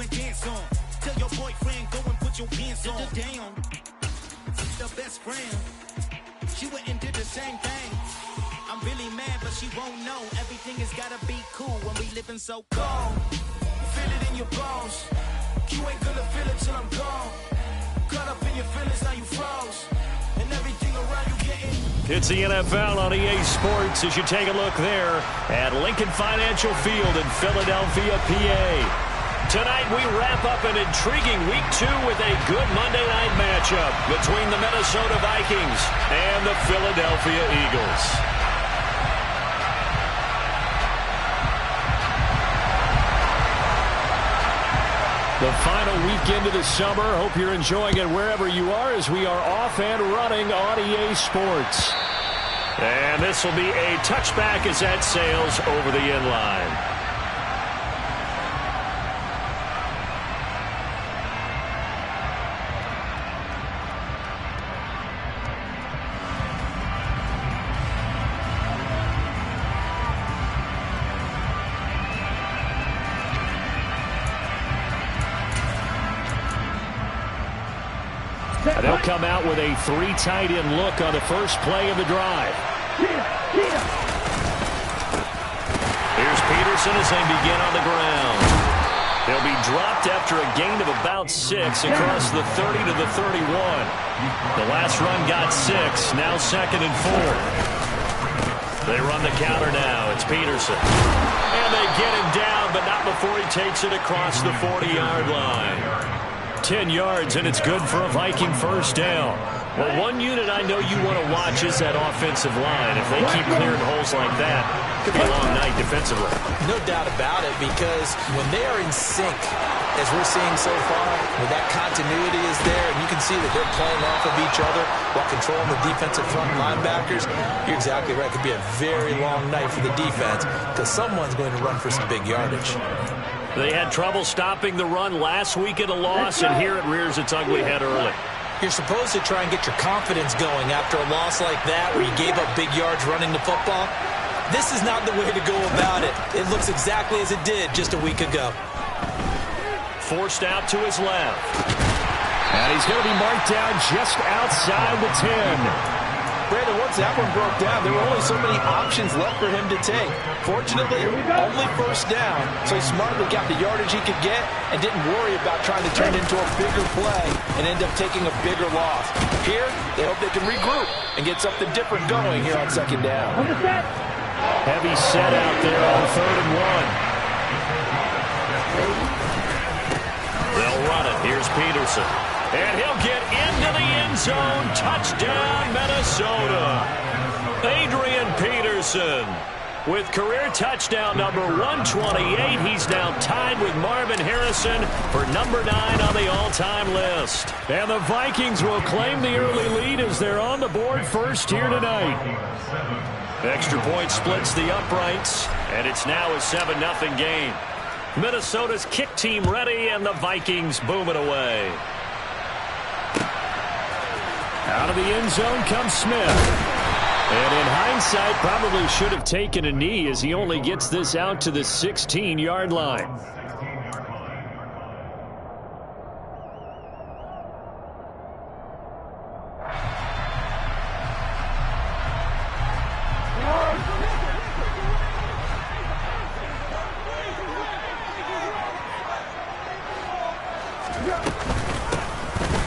and dance on. Tell your boyfriend, go and put your pants on. Damn, the best friend. She went and did the same thing. I'm really mad, but she won't know. Everything has gotta be cool when we living so cold. Feel it in your bones. You ain't gonna feel it till I'm gone. Caught up in your feelings, now you froze. And everything around you getting. It's the NFL on EA Sports as you take a look there at Lincoln Financial Field in Philadelphia, PA. Tonight we wrap up an intriguing Week 2 with a good Monday night matchup between the Minnesota Vikings and the Philadelphia Eagles. The final weekend of the summer. Hope you're enjoying it wherever you are as we are off and running on EA Sports. And this will be a touchback as that sails over the end line. They'll come out with a 3 tight end look on the first play of the drive. Here's Peterson as they begin on the ground. They'll be dropped after a gain of about 6 across the 30 to the 31. The last run got 6, now 2nd and 4. They run the counter now. It's Peterson. And they get him down, but not before he takes it across the 40-yard line. 10 yards, and it's good for a Viking first down. Well, one unit I know you want to watch is that offensive line. If they keep clearing holes like that, it could be a long night defensively. No doubt about it, because when they are in sync, as we're seeing so far, when that continuity is there, and you can see that they're playing off of each other while controlling the defensive front linebackers, you're exactly right. It could be a very long night for the defense, because someone's going to run for some big yardage. They had trouble stopping the run last week at a loss, and here it rears its ugly head early. You're supposed to try and get your confidence going after a loss like that where you gave up big yards running the football. This is not the way to go about it. It looks exactly as it did just a week ago. Forced out to his left. And he's going to be marked down just outside the 10. Brandon, once that one broke down, there were only so many options left for him to take. Fortunately, only first down, so he smartly got the yardage he could get and didn't worry about trying to turn it into a bigger play and end up taking a bigger loss. Here, they hope they can regroup and get something different going here on second down. Heavy set out there on 3rd and 1. They'll run it. Here's Peterson. And he'll get into the end zone. Touchdown, Minnesota. Adrian Peterson with career touchdown number 128. He's now tied with Marvin Harrison for number 9 on the all-time list. And the Vikings will claim the early lead as they're on the board first here tonight. Extra point splits the uprights, and it's now a 7-0 game. Minnesota's kick team ready, and the Vikings boom it away. Out of the end zone comes Smith. And in hindsight, probably should have taken a knee as he only gets this out to the 16-yard line.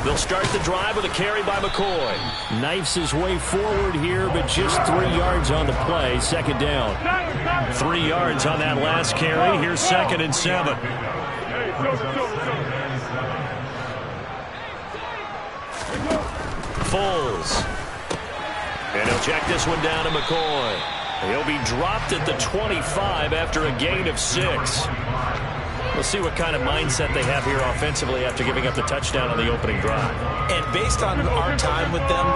They'll start the drive with a carry by McCoy. Knifes his way forward here, but just 3 yards on the play. Second down. 3 yards on that last carry. Here's 2nd and 7. Foles. And he'll check this one down to McCoy. He'll be dropped at the 25 after a gain of 6. We'll see what kind of mindset they have here offensively after giving up the touchdown on the opening drive. And based on our time with them,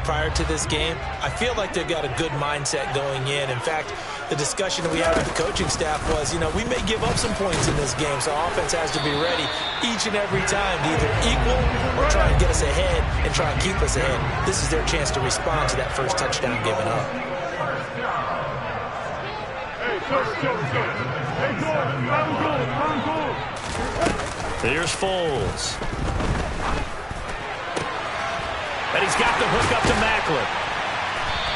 prior to this game, I feel like they've got a good mindset going in. In fact, the discussion that we had with the coaching staff was, we may give up some points in this game, so offense has to be ready each and every time to either equal or try and get us ahead and try and keep us ahead. This is their chance to respond to that first touchdown given up. Here's Foles. And he's got the hook up to Maclin.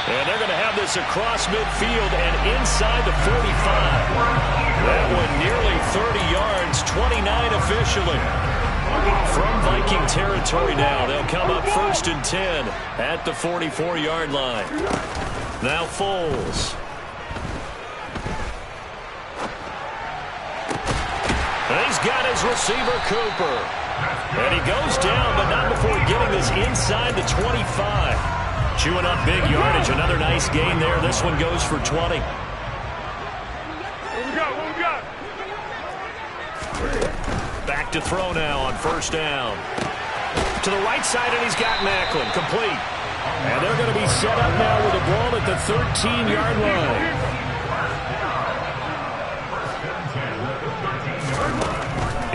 And they're going to have this across midfield and inside the 45. That one nearly 30 yards, 29 officially. From Viking territory now, they'll come up 1st and 10 at the 44-yard line. Now Foles. And he's got his receiver, Cooper. And he goes down, but not before getting this inside the 25. Chewing up big yardage. Another nice gain there. This one goes for 20. Back to throw now on 1st down. To the right side, and he's got Maclin. Complete. And they're going to be set up now with the ball at the 13-yard line.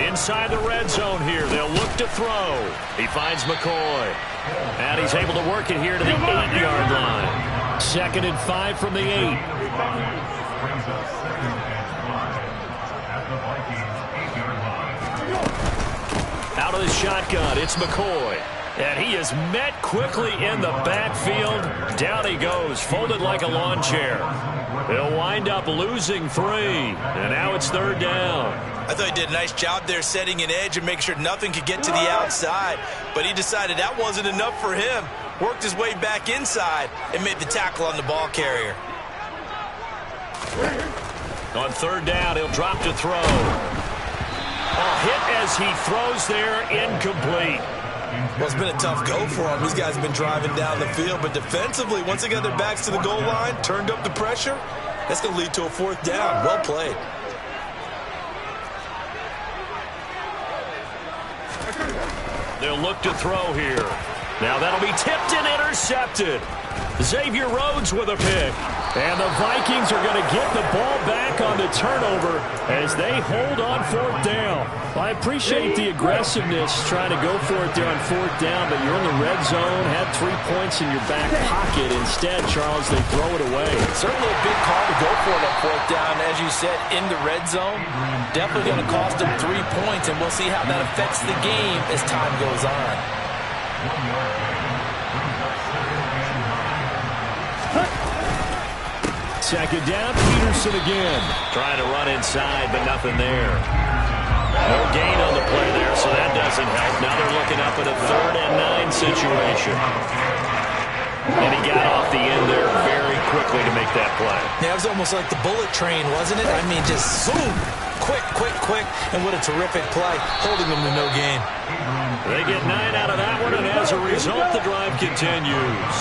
Inside the red zone here. They'll look to throw. He finds McCoy. And he's able to work it here to the 8-yard line. 2nd and 5 from the 8. Out of the shotgun, it's McCoy. And he is met quickly in the backfield. Down he goes, folded like a lawn chair. He'll wind up losing 3. And now it's 3rd down. I thought he did a nice job there setting an edge and making sure nothing could get to the outside. But he decided that wasn't enough for him. Worked his way back inside and made the tackle on the ball carrier. On 3rd down, he'll drop to throw. A hit as he throws there, incomplete. Well, it's been a tough go for him. These guys have been driving down the field. But defensively, once they got their backs to the goal line, turned up the pressure, that's going to lead to a 4th down. Well played. They'll look to throw here. Now that'll be tipped and intercepted. Xavier Rhodes with a pick. And the Vikings are going to get the ball back on the turnover as they hold on 4th down. I appreciate the aggressiveness trying to go for it there on 4th down, but you're in the red zone, had 3 points in your back pocket. Instead, Charles, they throw it away. Certainly a big call to go for it on 4th down. As you said, in the red zone, definitely going to cost them 3 points, and we'll see how that affects the game as time goes on. 2nd down, Peterson again. Trying to run inside, but nothing there. No gain on the play there, so that doesn't help. Now they're looking up at a 3rd and 9 situation. And he got off the end there very quickly to make that play. Yeah, it was almost like the bullet train, wasn't it? I mean, just zoom, quick, and what a terrific play, holding them to no gain. They get 9 out of that one, and as a result, the drive continues.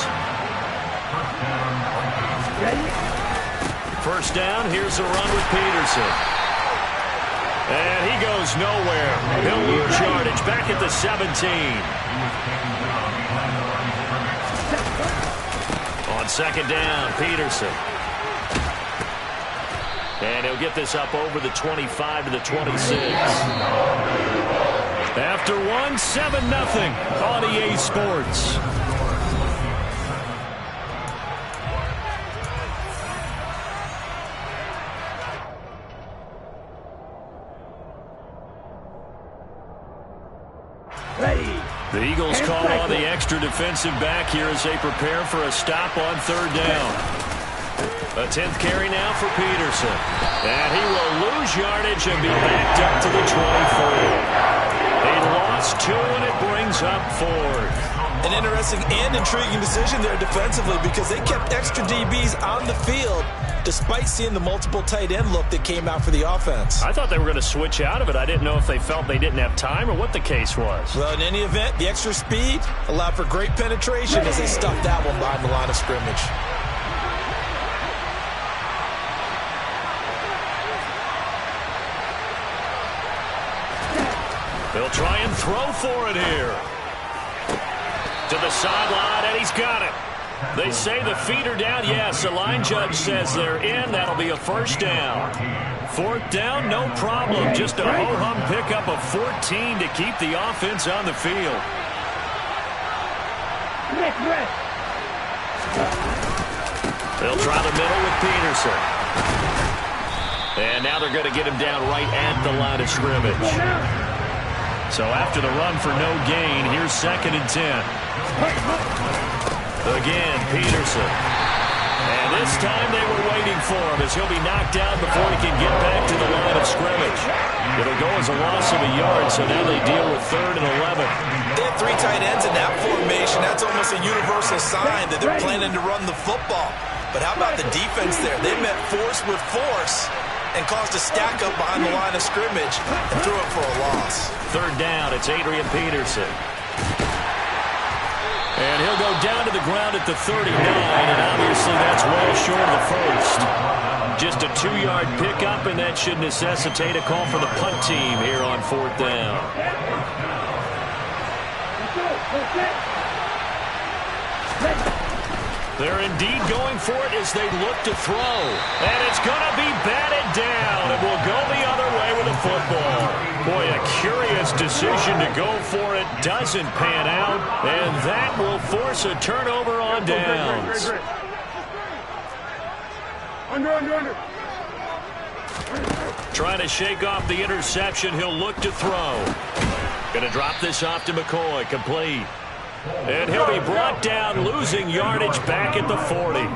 1st down, here's a run with Peterson. And he goes nowhere. He'll lose yardage back at the 17. On 2nd down, Peterson. And he'll get this up over the 25 to the 26. After one, 7-0 on EA Sports. The Eagles call on the extra defensive back here as they prepare for a stop on 3rd down. A 10th carry now for Peterson. And he will lose yardage and be backed up to the 24. He lost 2, and it brings up 4th. An interesting and intriguing decision there defensively because they kept extra DBs on the field despite seeing the multiple tight end look that came out for the offense. I thought they were going to switch out of it. I didn't know if they felt they didn't have time or what the case was. Well, in any event, the extra speed allowed for great penetration as they stuffed that one behind the line of scrimmage. They'll try and throw for it here. To the sideline, and he's got it. They say the feet are down. Yes, the line judge says they're in. That'll be a 1st down. 4th down, no problem. Just a ho-hum pickup of 14 to keep the offense on the field. They'll try the middle with Peterson. And now they're going to get him down right at the line of scrimmage. So after the run for no gain, here's 2nd and 10. Again, Peterson. And this time they were waiting for him as he'll be knocked down before he can get back to the line of scrimmage. It'll go as a loss of a yard, so now they deal with 3rd and 11. They have 3 tight ends in that formation. That's almost a universal sign that they're planning to run the football. But how about the defense there? They met force with force and caused a stack up behind the line of scrimmage and threw it for a loss. 3rd down, it's Adrian Peterson. And he'll go down to the ground at the 39, and obviously that's well short of the first. Just a 2-yard pickup, and that should necessitate a call for the punt team here on 4th down. They're indeed going for it as they look to throw. And it's going to be batted down. It will go the other way with the football. Boy, a curious decision to go for it. Doesn't pan out. And that will force a turnover on downs. Under. Trying to shake off the interception. He'll look to throw. Going to drop this off to McCoy. Complete. And he'll be brought down, losing yardage back at the 40. 13.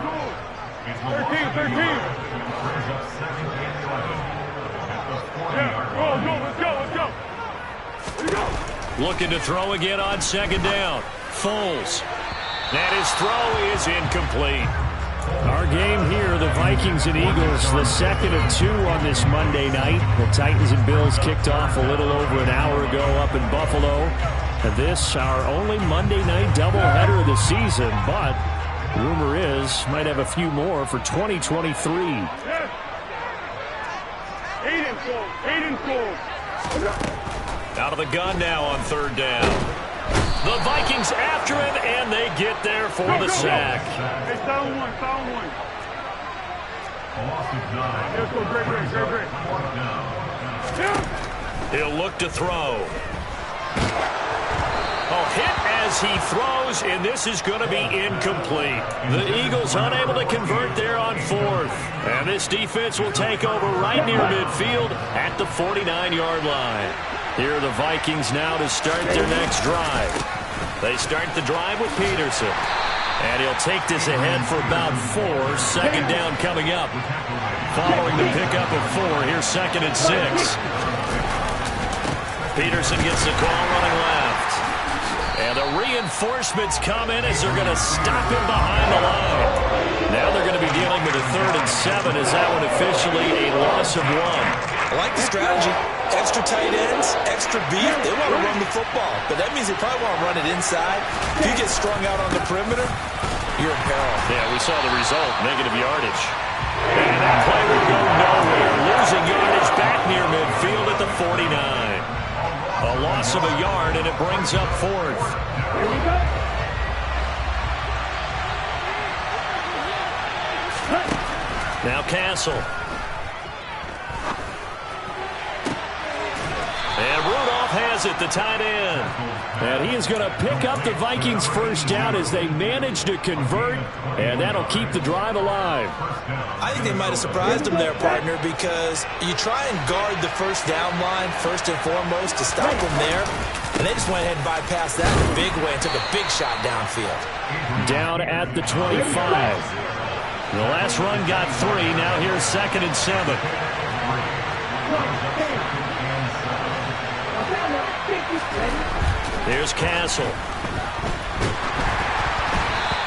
Yeah, let's go. Looking to throw again on 2nd down. Foles. And his throw is incomplete. Our game here, the Vikings and Eagles, the 2nd of 2 on this Monday night. The Titans and Bills kicked off a little over an hour ago up in Buffalo. And this, our only Monday night doubleheader of the season, but rumor is might have a few more for 2023. Yes. 8 and 4. Out of the gun now on 3rd down. The Vikings after him, and they get there for the sack. Hey, sound one. Let's go, great. He'll look to throw. Hit as he throws, and this is going to be incomplete. The Eagles unable to convert there on 4th. And this defense will take over right near midfield at the 49-yard line. Here are the Vikings now to start their next drive. They start the drive with Peterson. And he'll take this ahead for about 4. 2nd down coming up. Following the pickup of 4, here's 2nd and 6. Peterson gets the call running left. And the reinforcements come in as they're going to stop him behind the line. Now they're going to be dealing with a 3rd and 7 as that one officially a loss of 1. I like the strategy. Extra tight ends, extra beat. They want to run the football, but that means they probably want to run it inside. If you get strung out on the perimeter, you're in peril. Yeah, we saw the result, negative yardage. And that play will go nowhere. Losing yardage back near midfield at the 49. A loss of a yard, and it brings up 4th. Now Castle. And Rudolph has it, the tight end. And he is going to pick up the Vikings' 1st down as they manage to convert, and that'll keep the drive alive. I think they might have surprised them there, partner, because you try and guard the 1st down line first and foremost to stop them there, and they just went ahead and bypassed that in a big way and took a big shot downfield. Down at the 25. The last run got 3. Now here's 2nd and 7. Here's Castle.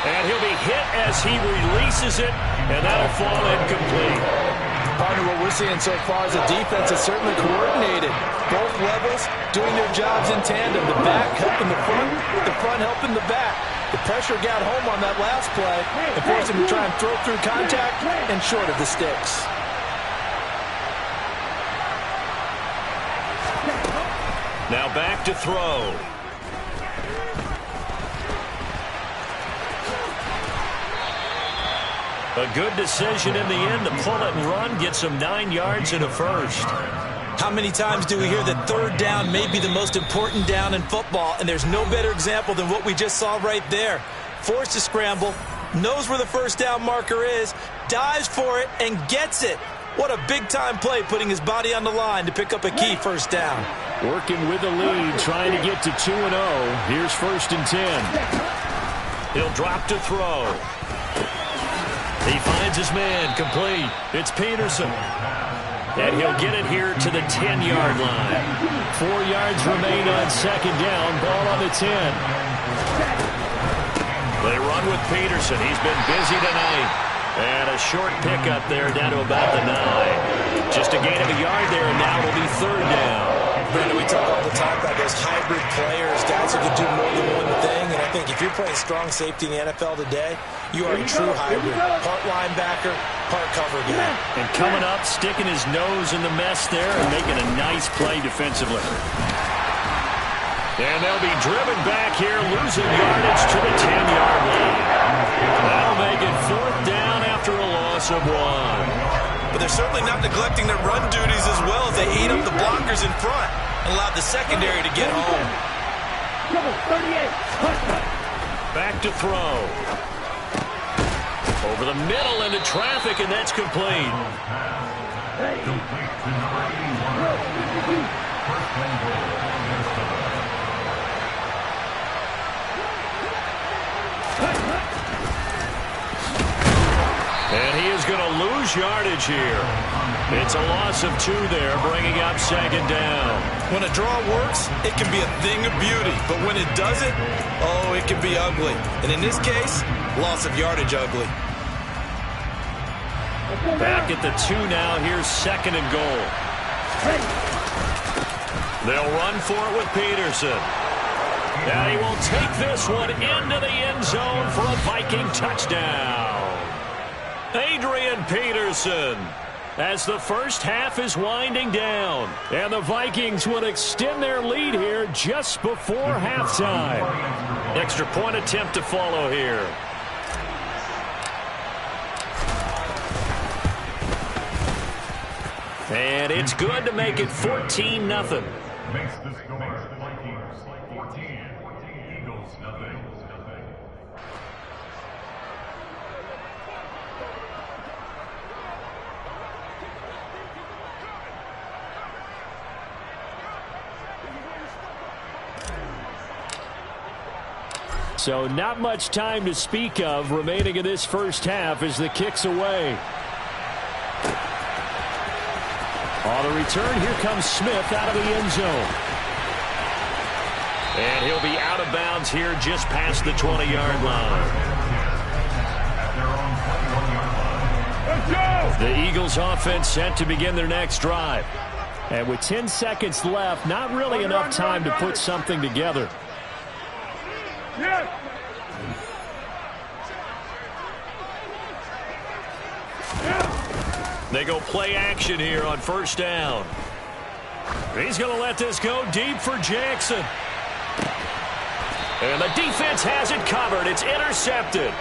And he'll be hit as he releases it, and that'll fall incomplete. Partner, what we're seeing so far is the defense is certainly coordinated. Both levels doing their jobs in tandem. The back helping the front helping the back. The pressure got home on that last play and forced him to try and throw through contact and short of the sticks. Now back to throw. A good decision in the end to pull it and run, get some 9 yards in a 1st. How many times do we hear that 3rd down may be the most important down in football, and there's no better example than what we just saw right there. Forced to scramble, knows where the 1st down marker is, dives for it, and gets it. What a big-time play, putting his body on the line to pick up a key 1st down. Working with the lead, trying to get to 2-0. Here's 1st and 10. He'll drop to throw. He finds his man, complete. It's Peterson. And he'll get it here to the 10-yard line. 4 yards remain on 2nd down. Ball on the 10. They run with Peterson. He's been busy tonight. And a short pickup there down to about the 9. Just a gain of a yard there, and now it'll be 3rd down. Brandon, we talk all the time about those hybrid players, guys who can do more than one thing. And I think if you're playing strong safety in the NFL today, you are a true hybrid. Part linebacker, part cover guy. And coming up, sticking his nose in the mess there and making a nice play defensively. And they'll be driven back here, losing yardage to the 10-yard line. That'll make it 4th down after a loss of 1. But they're certainly not neglecting their run duties as well as they eat up the blockers in front and allow the secondary to get home. Back to throw. Over the middle into traffic, and that's complete. And he is going to lose yardage here. It's a loss of 2 there, bringing up 2nd down. When a draw works, it can be a thing of beauty. But when it doesn't, oh, it can be ugly. And in this case, loss of yardage ugly. Back at the 2 now. Here's 2nd and goal. They'll run for it with Peterson. And he will take this one into the end zone for a Viking touchdown. Adrian Peterson, as the first half is winding down. And the Vikings would extend their lead here just before halftime. Extra point attempt to follow here. And it's good to make it 14-0. Makes the score Vikings 14, Eagles nothing. So not much time to speak of remaining in this first half as the kick's away. On the return, here comes Smith out of the end zone. And he'll be out of bounds here just past the 20-yard line. The Eagles offense set to begin their next drive. And with 10 seconds left, not really enough time to put something together. Yes. They go play action here on 1st down. He's going to let this go deep for Jackson. And the defense has it covered. It's intercepted.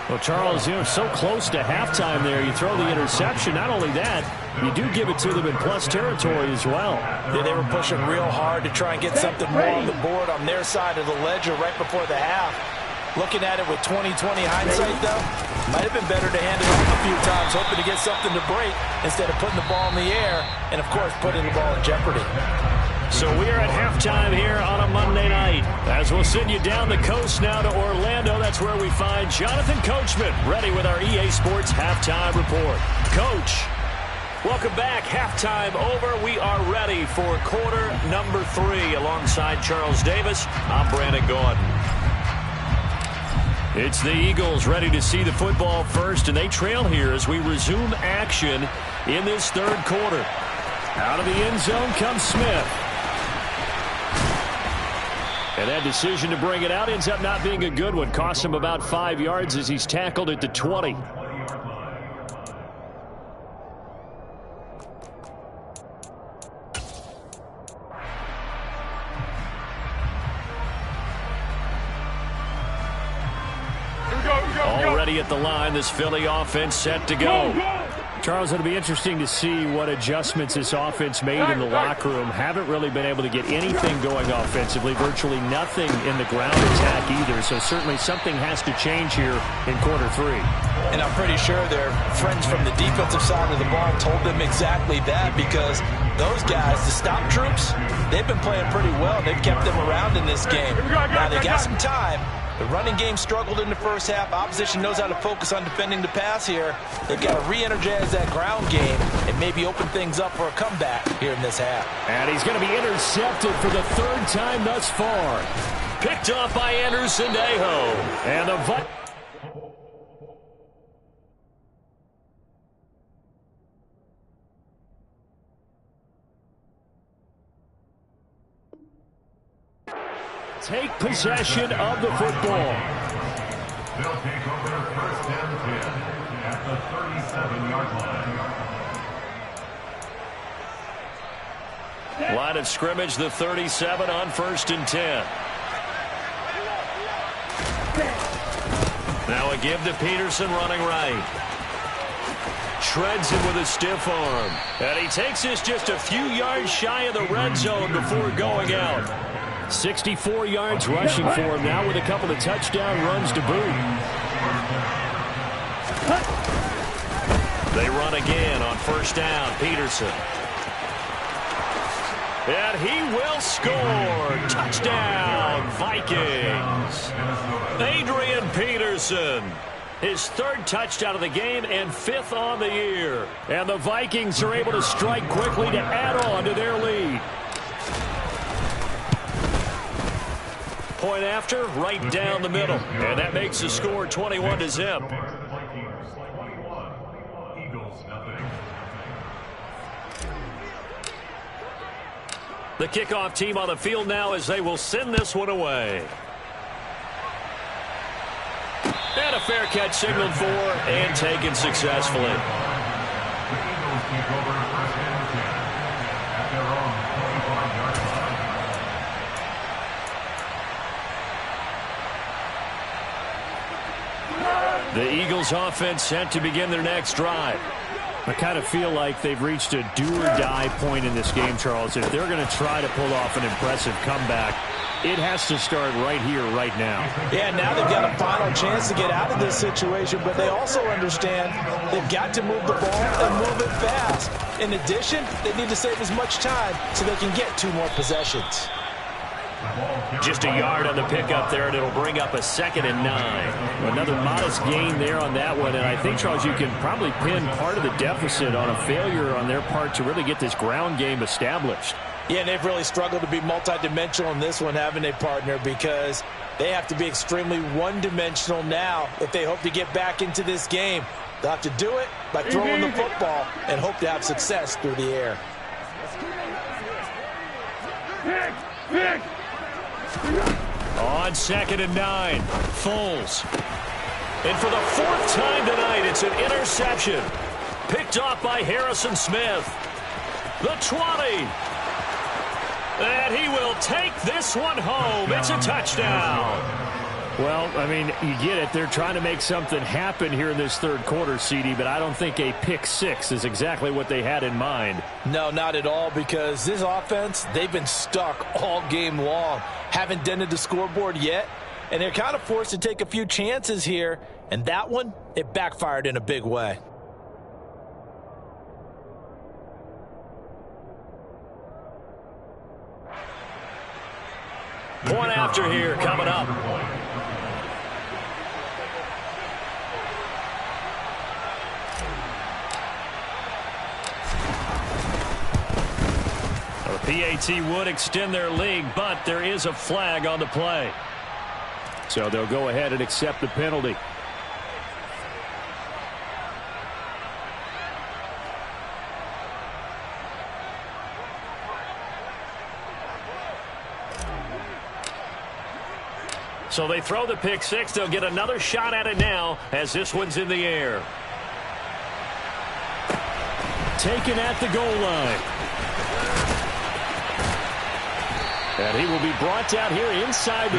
Well, Charles, you know, so close to halftime there. You throw the interception. Not only that, you do give it to them in plus territory as well. Yeah, they were pushing real hard to try and get something more on the board on their side of the ledger right before the half. Looking at it with 20/20 hindsight, though, might have been better to hand it off a few times, hoping to get something to break instead of putting the ball in the air and, of course, putting the ball in jeopardy. So we are at halftime here on a Monday night. As we'll send you down the coast now to Orlando, that's where we find Jonathan Coachman ready with our EA Sports Halftime Report. Coach, welcome back. Halftime over. We are ready for quarter number 3 alongside Charles Davis. I'm Brandon Gordon. It's the Eagles ready to see the football first, and they trail here as we resume action in this 3rd quarter. Out of the end zone comes Smith. And that decision to bring it out ends up not being a good one. Costs him about 5 yards as he's tackled at the 20. Already at the line, this Philly offense set to go. Charles, it'll be interesting to see what adjustments this offense made in the locker room. Haven't really been able to get anything going offensively, virtually nothing in the ground attack either. So certainly something has to change here in quarter 3. And I'm pretty sure their friends from the defensive side of the ball told them exactly that, because those guys, the stop troops, they've been playing pretty well. They've kept them around in this game. Now they got some time. The running game struggled in the first half. Opposition knows how to focus on defending the pass here. They've got to re-energize that ground game and maybe open things up for a comeback here in this half. And he's going to be intercepted for the 3rd time thus far. Picked off by Anderson Aho. And the take possession of the football. They'll take over 1st and 10 at the 37-yard line. Line of scrimmage, the 37 on 1st and 10. Now a give to Peterson running right. Shreds him with a stiff arm. And he takes this just a few yards shy of the red zone before going out. 64 yards rushing for him now with a couple of touchdown runs to boot. They run again on 1st down. Peterson. And he will score. Touchdown, Vikings. Adrian Peterson. His 3rd touchdown of the game and 5th on the year. And the Vikings are able to strike quickly to add on to their lead. Point after, right down the middle. And that makes the score 21-0. The kickoff team on the field now as they will send this one away. And a fair catch signaled for and taken successfully. The Eagles take over 1st and 10 at their own 25-yard line. The Eagles offense set to begin their next drive. I kind of feel like they've reached a do-or-die point in this game, Charles. If they're going to try to pull off an impressive comeback, it has to start right here, right now. Yeah, now they've got a final chance to get out of this situation, but they also understand they've got to move the ball and move it fast. In addition, they need to save as much time so they can get 2 more possessions. Just a yard on the pickup there, and it'll bring up a 2nd and 9. Another modest gain there on that one, and I think, Charles, you can probably pin part of the deficit on a failure on their part to really get this ground game established. Yeah, and they've really struggled to be multidimensional in this one, haven't they, partner, because they have to be extremely one-dimensional now if they hope to get back into this game. They'll have to do it by throwing the football and hope to have success through the air. On 2nd and 9, Foles. And for the 4th time tonight, it's an interception. Picked off by Harrison Smith. The 20. And he will take this one home. It's a touchdown. Well, I mean, you get it. They're trying to make something happen here in this 3rd quarter, CD, but I don't think a pick 6 is exactly what they had in mind. No, not at all, because this offense, they've been stuck all game long. Haven't dented the scoreboard yet, and they're kind of forced to take a few chances here, and that one, it backfired in a big way. Point after here coming up. The PAT would extend their lead, but there is a flag on the play. So they'll go ahead and accept the penalty. So they throw the pick 6. They'll get another shot at it now as this one's in the air. Taken at the goal line. And he will be brought down here inside the